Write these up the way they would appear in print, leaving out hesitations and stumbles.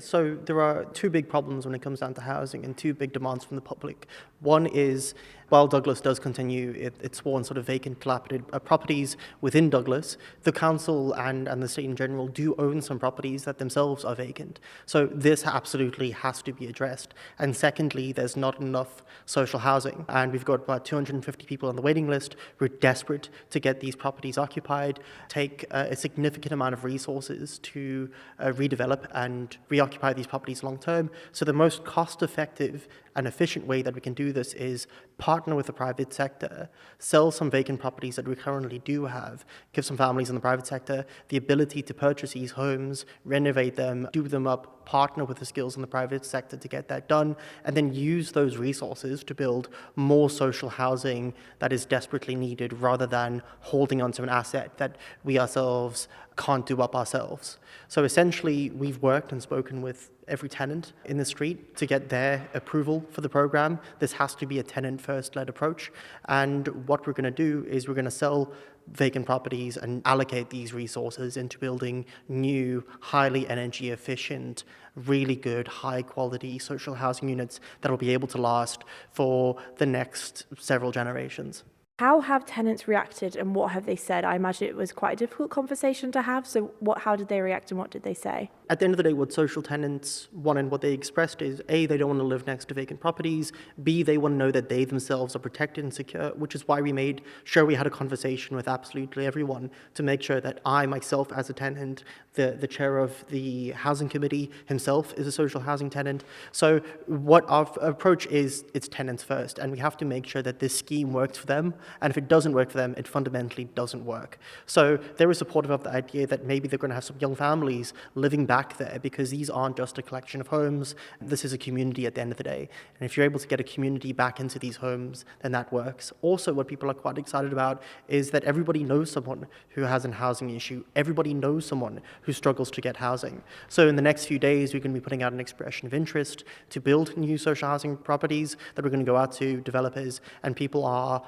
So there are two big problems when it comes down to housing and two big demands from the public. One is, while Douglas does continue its war on sort of vacant, dilapidated properties within Douglas, the council and the state in general do own some properties that themselves are vacant. So this absolutely has to be addressed. And secondly, there's not enough social housing. And we've got about 250 people on the waiting list who are desperate to get these properties occupied, take a significant amount of resources to redevelop and reoccupy these properties long term. So the most cost-effective and efficient way that we can do this is partner with the private sector, sell some vacant properties that we currently do have, give some families in the private sector the ability to purchase these homes, renovate them, do them up, partner with the skills in the private sector to get that done, and then use those resources to build more social housing that is desperately needed rather than holding onto an asset that we ourselves can't do up ourselves. So essentially, we've worked and spoken with every tenant in the street to get their approval for the program. This has to be a tenant-first led approach. And what we're going to do is we're going to sell vacant properties and allocate these resources into building new, highly energy efficient, really good, high quality social housing units that will be able to last for the next several generations. How have tenants reacted and what have they said? I imagine it was quite a difficult conversation to have. So how did they react and what did they say? At the end of the day, what social tenants want and what they expressed is, A, they don't want to live next to vacant properties. B, they want to know that they themselves are protected and secure, which is why we made sure we had a conversation with absolutely everyone to make sure that I, myself, as a tenant, the chair of the housing committee himself is a social housing tenant. So what our approach is, it's tenants first, and we have to make sure that this scheme works for them. And if it doesn't work for them, it fundamentally doesn't work. So they were supportive of the idea that maybe they're going to have some young families living back there because these aren't just a collection of homes. This is a community at the end of the day. And if you're able to get a community back into these homes, then that works. Also, what people are quite excited about is that everybody knows someone who has a housing issue. Everybody knows someone who struggles to get housing. So in the next few days, we're going to be putting out an expression of interest to build new social housing properties that we're going to go out to developers, and people are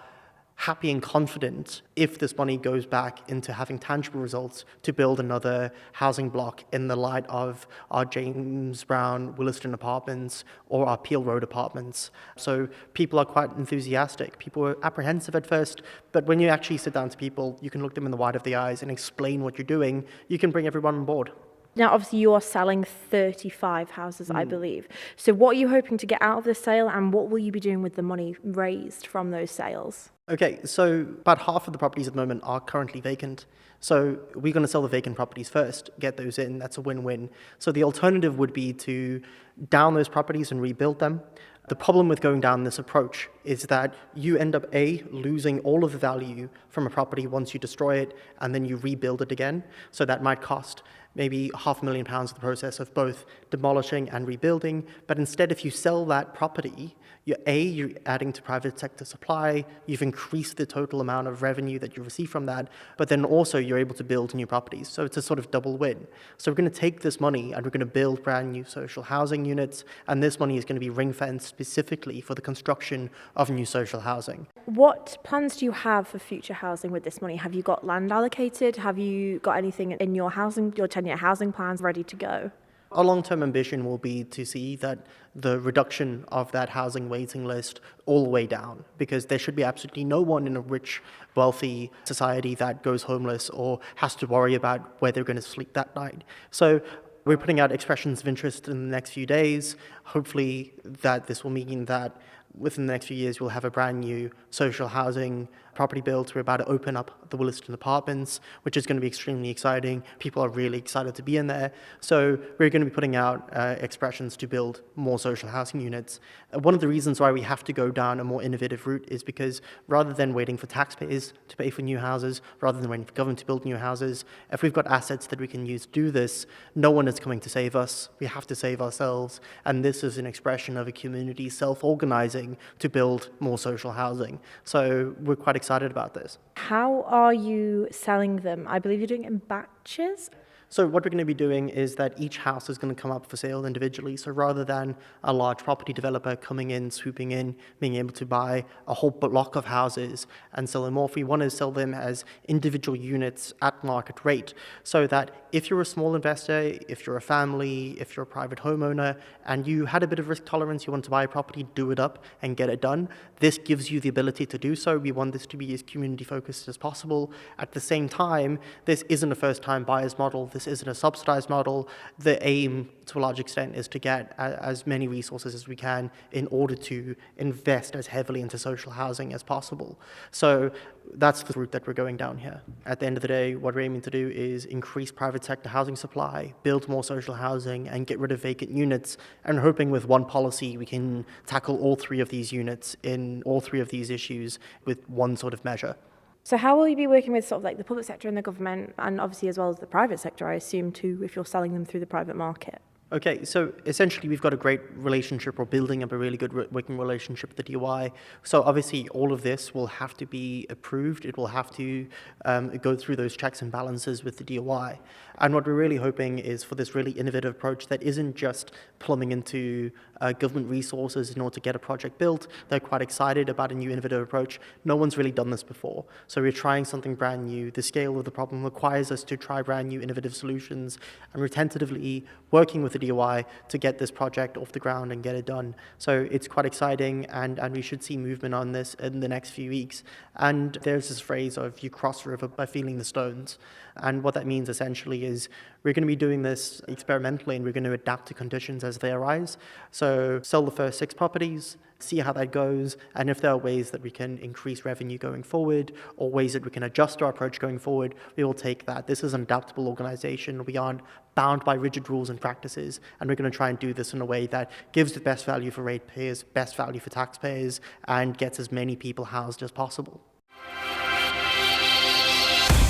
happy and confident if this money goes back into having tangible results to build another housing block in the light of our James Brown Williston apartments or our Peel Road apartments. So people are quite enthusiastic. People were apprehensive at first, but when you actually sit down to people, you can look them in the white of the eyes and explain what you're doing. You can bring everyone on board. Now, obviously, you are selling 35 houses, I believe. So what are you hoping to get out of this sale and what will you be doing with the money raised from those sales? Okay, so about half of the properties at the moment are currently vacant. So we're going to sell the vacant properties first, get those in. That's a win-win. So the alternative would be to down those properties and rebuild them. The problem with going down this approach is that you end up, A, losing all of the value from a property once you destroy it, and then you rebuild it again. So that might cost maybe £500,000 in the process of both demolishing and rebuilding. But instead, if you sell that property, you're adding to private sector supply, you've increased the total amount of revenue that you receive from that, but then also you're able to build new properties. So it's a sort of double win. So we're going to take this money and we're going to build brand new social housing units, and this money is going to be ring-fenced specifically for the construction of new social housing. What plans do you have for future housing with this money? Have you got land allocated? Have you got anything in your 10-year housing plans ready to go? Our long-term ambition will be to see that the reduction of that housing waiting list all the way down, because there should be absolutely no one in a rich, wealthy society that goes homeless or has to worry about where they're going to sleep that night. So we're putting out expressions of interest in the next few days. Hopefully that this will mean that within the next few years, we'll have a brand new social housing property built. We're about to open up the Williston apartments, which is going to be extremely exciting. People are really excited to be in there. So we're going to be putting out expressions to build more social housing units. One of the reasons why we have to go down a more innovative route is because rather than waiting for taxpayers to pay for new houses, rather than waiting for government to build new houses, if we've got assets that we can use to do this, no one is coming to save us. We have to save ourselves. And this is an expression of a community self-organizing to build more social housing. So we're quite excited about this. How are you selling them? I believe you're doing it in batches. So what we're going to be doing is that each house is going to come up for sale individually. So rather than a large property developer coming in, swooping in, being able to buy a whole block of houses and sell them off, we want to sell them as individual units at market rate, so that if you're a small investor, if you're a family, if you're a private homeowner, and you had a bit of risk tolerance, you want to buy a property, do it up and get it done, this gives you the ability to do so. We want this to be as community focused as possible. At the same time, this isn't a first-time buyers model. This isn't a subsidized model. The aim, to a large extent, is to get as many resources as we can in order to invest as heavily into social housing as possible. So that's the route that we're going down here. At the end of the day, what we're aiming to do is increase private sector housing supply, build more social housing, and get rid of vacant units, and hoping with one policy we can tackle all three of these units in all three of these issues with one sort of measure. So how will you be working with sort of like the public sector and the government, and obviously as well as the private sector, I assume too, if you're selling them through the private market? Okay, so essentially we've got a great relationship, or building up a really good working relationship with the DOI. So obviously all of this will have to be approved. It will have to go through those checks and balances with the DOI. And what we're really hoping is for this really innovative approach that isn't just plumbing into government resources in order to get a project built. They're quite excited about a new innovative approach. No one's really done this before. So we're trying something brand new. The scale of the problem requires us to try brand new innovative solutions, and we're tentatively working with the DOI to get this project off the ground and get it done. So it's quite exciting, and we should see movement on this in the next few weeks. And there's this phrase of you cross the river by feeling the stones. And what that means essentially is we're going to be doing this experimentally, and we're going to adapt to conditions as they arise. So sell the first 6 properties, see how that goes, and if there are ways that we can increase revenue going forward or ways that we can adjust our approach going forward, we will take that. This is an adaptable organization. We aren't bound by rigid rules and practices, and we're going to try and do this in a way that gives the best value for ratepayers, best value for taxpayers, and gets as many people housed as possible.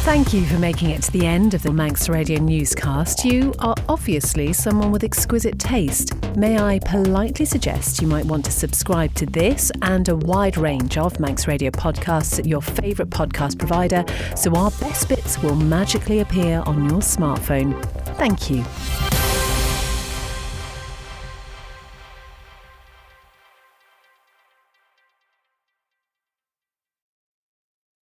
Thank you for making it to the end of the Manx Radio newscast. You are obviously someone with exquisite taste. May I politely suggest you might want to subscribe to this and a wide range of Manx Radio podcasts at your favourite podcast provider, so our best bits will magically appear on your smartphone. Thank you.